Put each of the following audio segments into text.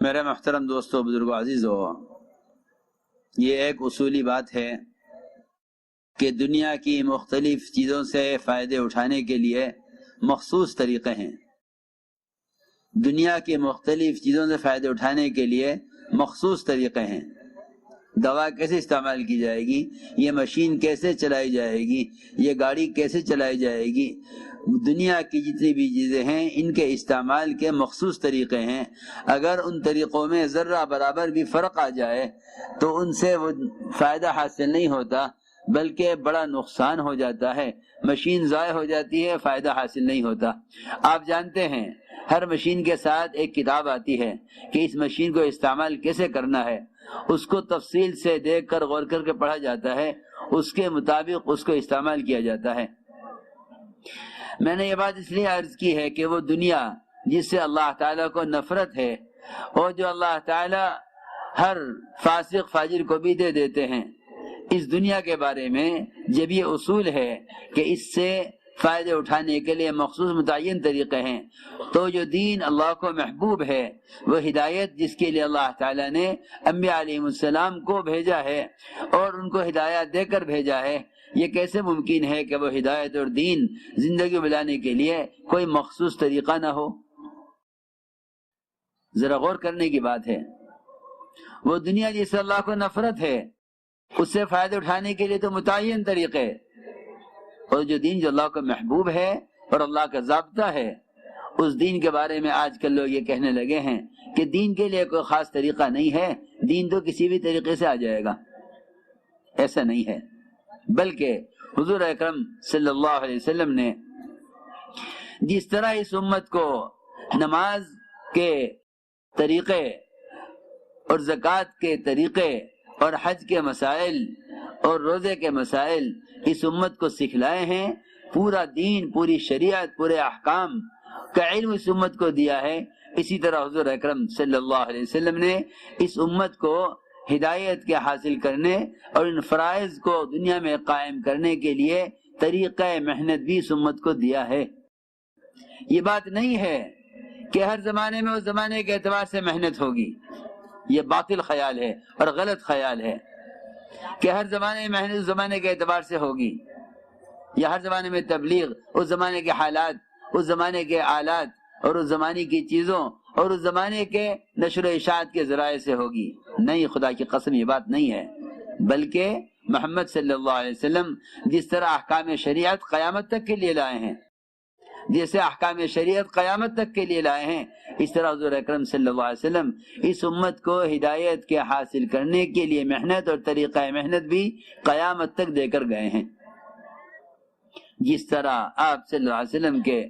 میرے محترم دوستو، بزرگو، عزیزو، یہ ایک اصولی بات ہے کہ دنیا کی مختلف چیزوں سے فائدے اٹھانے کے لیے مخصوص طریقے ہیں۔ دنیا کی مختلف چیزوں سے فائدے اٹھانے کے لیے مخصوص طریقے ہیں۔ دوا کیسے استعمال کی جائے گی، یہ مشین کیسے چلائی جائے گی، یہ گاڑی کیسے چلائی جائے گی، دنیا کی جتنی بھی چیزیں ہیں ان کے استعمال کے مخصوص طریقے ہیں۔ اگر ان طریقوں میں ذرہ برابر بھی فرق آ جائے تو ان سے وہ فائدہ حاصل نہیں ہوتا بلکہ بڑا نقصان ہو جاتا ہے، مشین ضائع ہو جاتی ہے، فائدہ حاصل نہیں ہوتا۔ آپ جانتے ہیں ہر مشین کے ساتھ ایک کتاب آتی ہے کہ اس مشین کو استعمال کیسے کرنا ہے، اس کو تفصیل سے دیکھ کر غور کر کے پڑھا جاتا ہے، اس کے مطابق اس کو استعمال کیا جاتا ہے۔ میں نے یہ بات اس لیے عرض کی ہے کہ وہ دنیا جس سے اللہ تعالیٰ کو نفرت ہے اور جو اللہ تعالیٰ ہر فاسق فاجر کو بھی دے دیتے ہیں، اس دنیا کے بارے میں جب یہ اصول ہے کہ اس سے فائدے اٹھانے کے لیے مخصوص متعین طریقے ہیں، تو جو دین اللہ کو محبوب ہے، وہ ہدایت جس کے لیے اللہ تعالیٰ نے انبیاء علیہ السلام کو بھیجا ہے اور ان کو ہدایت دے کر بھیجا ہے، یہ کیسے ممکن ہے کہ وہ ہدایت اور دین زندگی میں لانے کے لیے کوئی مخصوص طریقہ نہ ہو؟ ذرا غور کرنے کی بات ہے۔ وہ دنیا جس سے اللہ کو نفرت ہے، اس سے فائدہ اٹھانے کے لیے تو متعین طریقے، اور جو دین جو اللہ کو محبوب ہے اور اللہ کا ضابطہ ہے، اس دین کے بارے میں آج کل لوگ یہ کہنے لگے ہیں کہ دین کے لیے کوئی خاص طریقہ نہیں ہے، دین تو کسی بھی طریقے سے آ جائے گا۔ ایسا نہیں ہے، بلکہ حضور اکرم صلی اللہ علیہ وسلم نے جس طرح اس امت کو نماز کے طریقے اور زکوٰۃ کے طریقے اور حج کے مسائل اور روزے کے مسائل اس امت کو سکھلائے ہیں، پورا دین، پوری شریعت، پورے احکام کا علم اس امت کو دیا ہے، اسی طرح حضور اکرم صلی اللہ علیہ وسلم نے اس امت کو ہدایت کے حاصل کرنے اور ان فرائض کو دنیا میں قائم کرنے کے لیے طریقہ محنت بھی اس امت کو دیا ہے۔ یہ بات نہیں ہے کہ ہر زمانے میں اس زمانے کے اعتبار سے محنت ہوگی، یہ باطل خیال ہے اور غلط خیال ہے کہ ہر زمانے میں محنت اس زمانے کے اعتبار سے ہوگی، یا ہر زمانے میں تبلیغ اس زمانے کے حالات، اس زمانے کے آلات اور اس زمانے کی چیزوں اور اس زمانے کے نشر و اشاعت کے ذرائع سے ہوگی۔ نہیں، خدا کی قسم یہ بات نہیں ہے، بلکہ محمد صلی اللہ علیہ وسلم جس طرح احکام شریعت قیامت تک کے لیے لائے ہیں، جیسے احکام شریعت قیامت تک کے لیے لائے ہیں، اس طرح حضور اکرم صلی اللہ علیہ وسلم اس امت کو ہدایت کے حاصل کرنے کے لیے محنت اور طریقہ محنت بھی قیامت تک دے کر گئے ہیں۔ جس طرح آپ صلی اللہ علیہ وسلم کے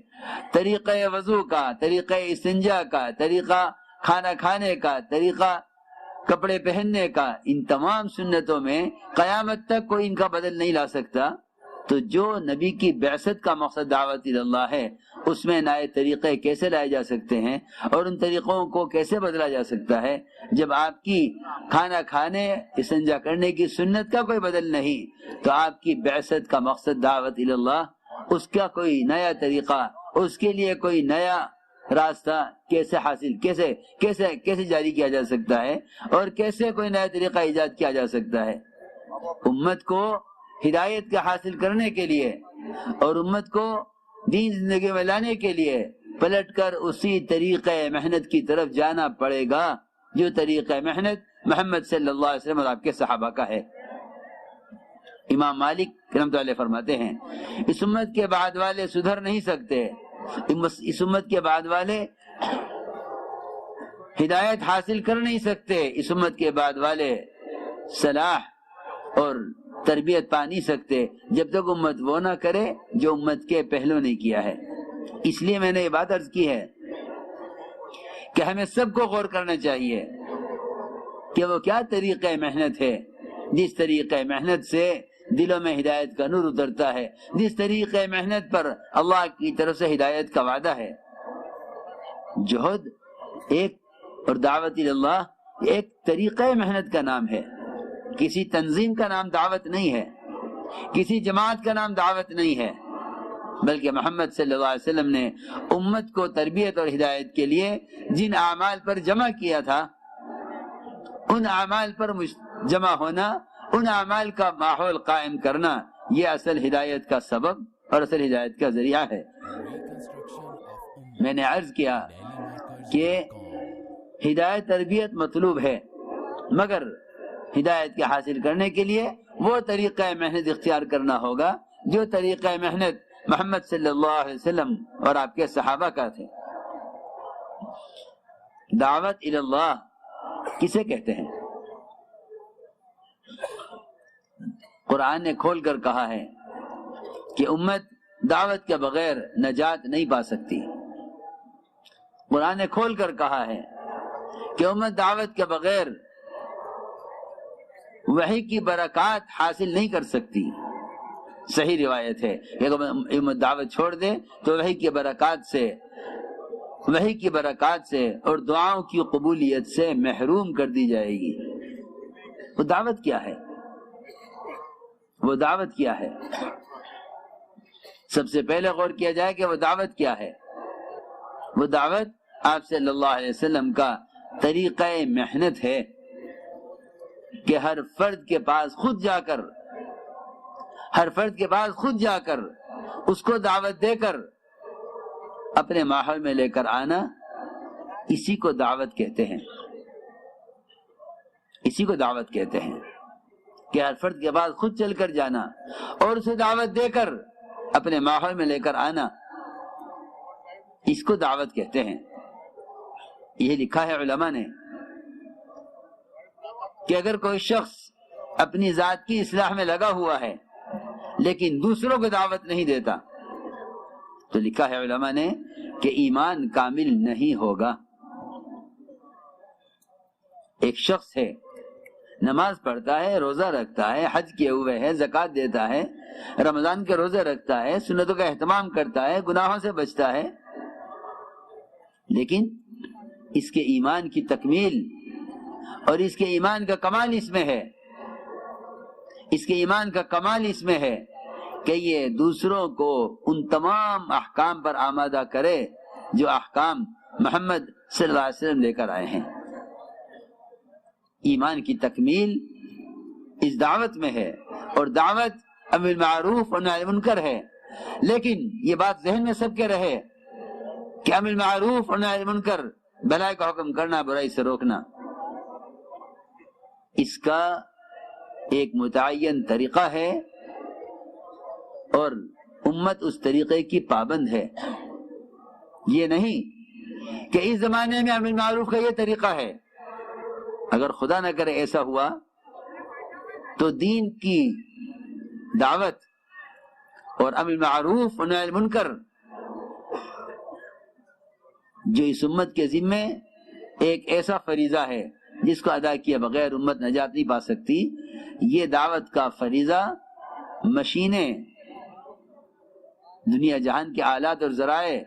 طریقہ وضو کا، طریقہ استنجا کا، طریقہ کھانا کھانے کا، طریقہ کپڑے پہننے کا، ان تمام سنتوں میں قیامت تک کوئی ان کا بدل نہیں لا سکتا، تو جو نبی کی بعثت کا مقصد دعوت اللہ ہے، اس میں نئے طریقے کیسے لائے جا سکتے ہیں اور ان طریقوں کو کیسے بدلا جا سکتا ہے جب آپ کی کھانا کھانے استنجا کرنے کی سنت کا کوئی بدل نہیں، تو آپ کی بعثت کا مقصد دعوت اللہ، اس کا کوئی نیا طریقہ، اس کے لیے کوئی نیا راستہ کیسے حاصل، کیسے جاری کیا جا سکتا ہے اور کیسے کوئی نیا طریقہ ایجاد کیا جا سکتا ہے؟ امت کو ہدایت کے حاصل کرنے کے لیے اور امت کو دین زندگی میں لانے کے لیے پلٹ کر اسی طریقہ محنت کی طرف جانا پڑے گا جو طریقہ محنت محمد صلی اللہ علیہ وسلم اور آپ کے صحابہ کا ہے۔ امام مالک رحمۃ اللہ فرماتے ہیں، اس امت کے بعد والے سدھر نہیں سکتے، اس امت کے بعد والے ہدایت حاصل کر نہیں سکتے، اس امت کے بعد والے صلاح اور تربیت پا نہیں سکتے جب تک امت وہ نہ کرے جو امت کے پہلو نے کیا ہے۔ اس لیے میں نے یہ بات عرض کی ہے کہ ہمیں سب کو غور کرنا چاہیے کہ وہ کیا طریقہ محنت ہے، جس طریقہ محنت سے دلوں میں ہدایت کا نور اترتا ہے، جس طریقہ محنت پر اللہ کی طرف سے ہدایت کا وعدہ ہے۔ جہد ایک اور دعوت اللہ ایک طریقہ محنت کا نام ہے، کسی تنظیم کا نام دعوت نہیں ہے، کسی جماعت کا نام دعوت نہیں ہے، بلکہ محمد صلی اللہ علیہ وسلم نے امت کو تربیت اور ہدایت کے لیے جن اعمال پر جمع کیا تھا، ان اعمال پر جمع ہونا، ان اعمال کا ماحول قائم کرنا، یہ اصل ہدایت کا سبب اور اصل ہدایت کا ذریعہ ہے۔ میں نے عرض کیا کہ ہدایت تربیت مطلوب ہے، مگر ہدایت کے حاصل کرنے کے لیے وہ طریقہ محنت اختیار کرنا ہوگا جو طریقہ محنت محمد صلی اللہ علیہ وسلم اور آپ کے صحابہ کا تھے۔ دعوت الی اللہ کسے کہتے ہیں؟ قرآن نے کھول کر کہا ہے کہ امت دعوت کے بغیر نجات نہیں پا سکتی۔ قرآن نے کھول کر کہا ہے کہ امت دعوت کے بغیر وحی کی برکات حاصل نہیں کر سکتی۔ صحیح روایت ہے کہ امت دعوت چھوڑ دے تو وحی کی برکات سے اور دعاؤں کی قبولیت سے محروم کر دی جائے گی۔ وہ دعوت کیا ہے؟ وہ دعوت کیا ہے؟ سب سے پہلے غور کیا جائے کہ وہ دعوت کیا ہے۔ وہ دعوت آپ صلی اللہ علیہ وسلم کا طریقہ محنت ہے کہ ہر فرد کے پاس خود جا کر اس کو دعوت دے کر اپنے ماحول میں لے کر آنا، اسی کو دعوت کہتے ہیں۔ اسی کو دعوت کہتے ہیں کہ ہر فرد کے پاس خود چل کر جانا اور اسے دعوت دے کر اپنے ماحول میں لے کر آنا، اس کو دعوت کہتے ہیں۔ یہ لکھا ہے علماء نے کہ اگر کوئی شخص اپنی ذات کی اصلاح میں لگا ہوا ہے لیکن دوسروں کو دعوت نہیں دیتا تو لکھا ہے علماء نے کہ ایمان کامل نہیں ہوگا۔ ایک شخص ہے، نماز پڑھتا ہے، روزہ رکھتا ہے، حج کیے ہوئے ہے، زکوٰۃ دیتا ہے، رمضان کے روزے رکھتا ہے، سنتوں کا اہتمام کرتا ہے، گناہوں سے بچتا ہے، لیکن اس کے ایمان کی تکمیل اور اس کے ایمان کا کمال اس میں ہے، اس کے ایمان کا کمال اس میں ہے کہ یہ دوسروں کو ان تمام احکام پر آمادہ کرے جو احکام محمد صلی اللہ علیہ وسلم لے کر آئے ہیں۔ ایمان کی تکمیل اس دعوت میں ہے، اور دعوت امر بالمعروف اور نہی عن المنکر ہے، لیکن یہ بات ذہن میں سب کے رہے کہ امر بالمعروف اور نہی عن المنکر، بھلائی کا حکم کرنا، برائی سے روکنا، اس کا ایک متعین طریقہ ہے اور امت اس طریقے کی پابند ہے۔ یہ نہیں کہ اس زمانے میں امر بالمعروف کا یہ طریقہ ہے، اگر خدا نہ کرے ایسا ہوا تو دین کی دعوت اور امر بالمعروف اور نہی عن المنکر جو اس امت کے ذمے ایک ایسا فریضہ ہے جس کو ادا کیے بغیر امت نجات نہیں پا سکتی، یہ دعوت کا فریضہ مشینیں، دنیا جہان کے آلات اور ذرائع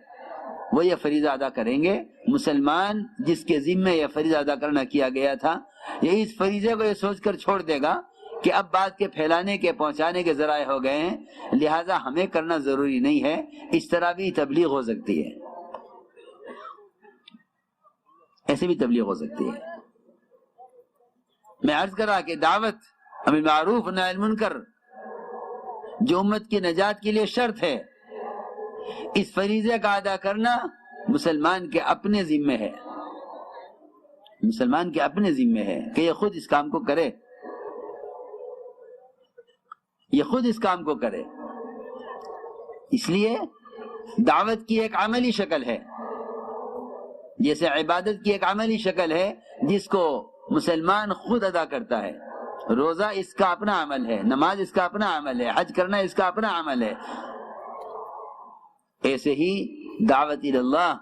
وہ یہ فریضہ ادا کریں گے۔ مسلمان جس کے ذمے یہ فریضہ ادا کرنا کیا گیا تھا، یہ اس فریضے کو یہ سوچ کر چھوڑ دے گا کہ اب بات کے پھیلانے کے، پہنچانے کے ذرائع ہو گئے ہیں، لہٰذا ہمیں کرنا ضروری نہیں ہے۔ اس طرح بھی تبلیغ ہو سکتی ہے، ایسے بھی تبلیغ ہو سکتی ہے۔ میں عرض کر رہا کہ دعوت امر بالمعروف نہی عن المنکر جو امت کی نجات کے لیے شرط ہے، اس فریضے کا ادا کرنا مسلمان کے اپنے ذمے ہے، مسلمان کے اپنے ذمے ہے کہ یہ خود اس کام کو کرے، یہ خود اس کام کو کرے۔ اس لیے دعوت کی ایک عملی شکل ہے، جیسے عبادت کی ایک عملی شکل ہے جس کو مسلمان خود ادا کرتا ہے۔ روزہ اس کا اپنا عمل ہے، نماز اس کا اپنا عمل ہے، حج کرنا اس کا اپنا عمل ہے، ایسے ہی دعوت الی اللہ